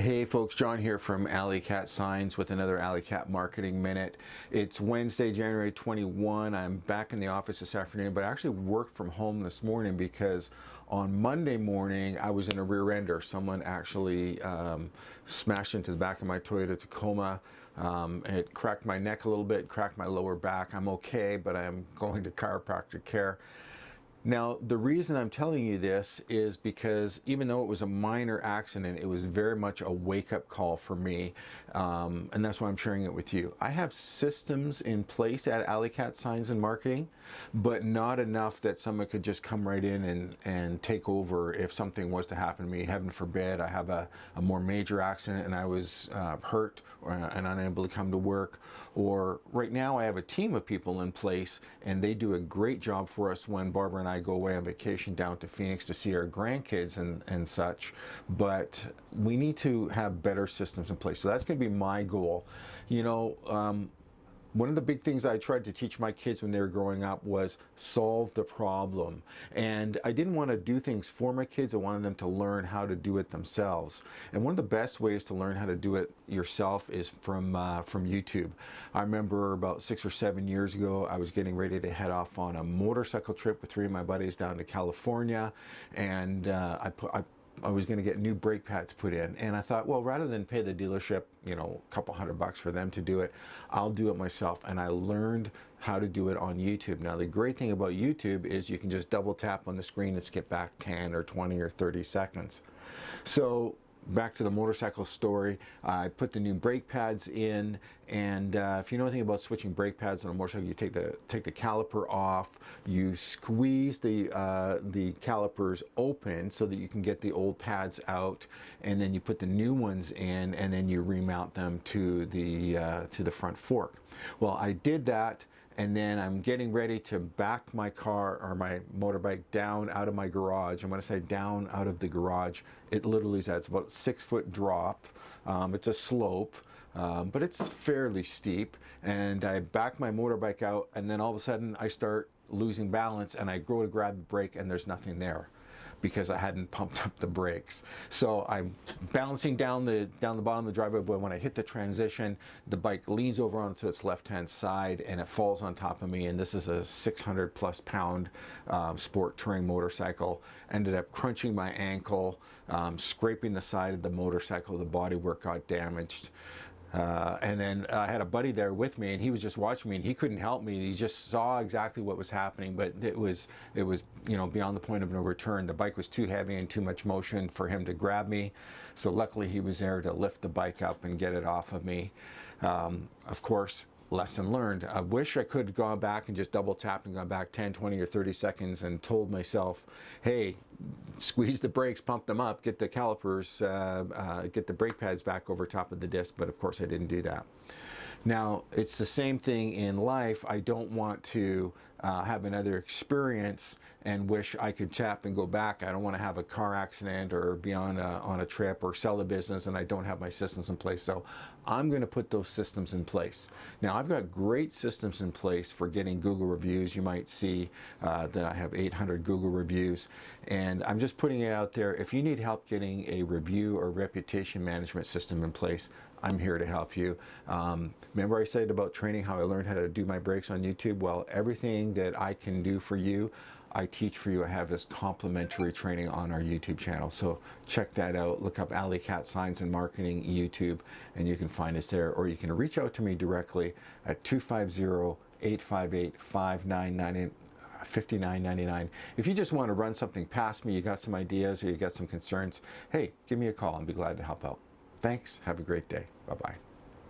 Hey folks, John here from AlleyKat Signs with another AlleyKat Marketing Minute. It's Wednesday, January 21. I'm back in the office this afternoon, but I actually worked from home this morning because on Monday morning I was in a rear ender. Someone actually smashed into the back of my Toyota Tacoma. It cracked my neck a little bit, cracked my lower back. I'm okay, but I'm going to chiropractic care. Now, the reason I'm telling you this is because even though it was a minor accident, it was very much a wake-up call for me, and that's why I'm sharing it with you. I have systems in place at AlleyKat Signs and Marketing, but not enough that someone could just come right in and take over if something was to happen to me. Heaven forbid, I have a more major accident and I was hurt and unable to come to work. Or right now I have a team of people in place and they do a great job for us when Barbara and I go away on vacation down to Phoenix to see our grandkids and such, but we need to have better systems in place. So that's going to be my goal. You know, one of the big things I tried to teach my kids when they were growing up was solve the problem. And I didn't want to do things for my kids. I wanted them to learn how to do it themselves. And one of the best ways to learn how to do it yourself is from YouTube. I remember about 6 or 7 years ago, I was getting ready to head off on a motorcycle trip with 3 of my buddies down to California. And I was going to get new brake pads put in, and I thought, well, rather than pay the dealership, you know, a couple $100 for them to do it, I'll do it myself. And I learned how to do it on YouTube. Now, the great thing about YouTube is you can just double tap on the screen and skip back 10 or 20 or 30 seconds. So back to the motorcycle story, I put the new brake pads in, and if you know anything about switching brake pads on a motorcycle, you take the caliper off, you squeeze the calipers open so that you can get the old pads out, and then you put the new ones in, and then you remount them to the front fork. Well, I did that. And then I'm getting ready to back my car or my motorbike down out of my garage. And when I say down out of the garage, it literally is it's about a 6-foot drop. It's a slope, but it's fairly steep. And I back my motorbike out, and then all of a sudden I start losing balance, and I go to grab the brake, and there's nothing there because I hadn't pumped up the brakes. So I'm balancing down the bottom of the driveway, but when I hit the transition, the bike leans over onto its left-hand side and it falls on top of me. And this is a 600+ pound sport touring motorcycle. Ended up crunching my ankle, scraping the side of the motorcycle. The bodywork got damaged. And then I had a buddy there with me, and he was just watching me, and he couldn't help me. He just saw exactly what was happening, but it was you know, beyond the point of no return. The bike was too heavy and too much motion for him to grab me. So luckily he was there to lift the bike up and get it off of me. Of course, lesson learned. I wish I could have gone back and just double tapped and gone back 10, 20, or 30 seconds and told myself, hey, squeeze the brakes, pump them up, get the calipers, get the brake pads back over top of the disc. But of course I didn't do that. Now, it's the same thing in life. I don't want to have another experience and wish I could tap and go back. I don't want to have a car accident or be on a trip or sell a business and I don't have my systems in place. So I'm going to put those systems in place. Now, I've got great systems in place for getting Google reviews. You might see that I have 800 Google reviews, and I'm just putting it out there. If you need help getting a review or reputation management system in place, I'm here to help you. Remember I said about training, how I learned how to do my brakes on YouTube? Well, everything that I can do for you, I teach for you. I have this complimentary training on our YouTube channel. So check that out. Look up AlleyKat Signs and Marketing YouTube, and you can find us there. Or you can reach out to me directly at 250-858-5999. If you just want to run something past me, you got some ideas or you got some concerns, hey, give me a call. I'd be glad to help out. Thanks. Have a great day. Bye-bye.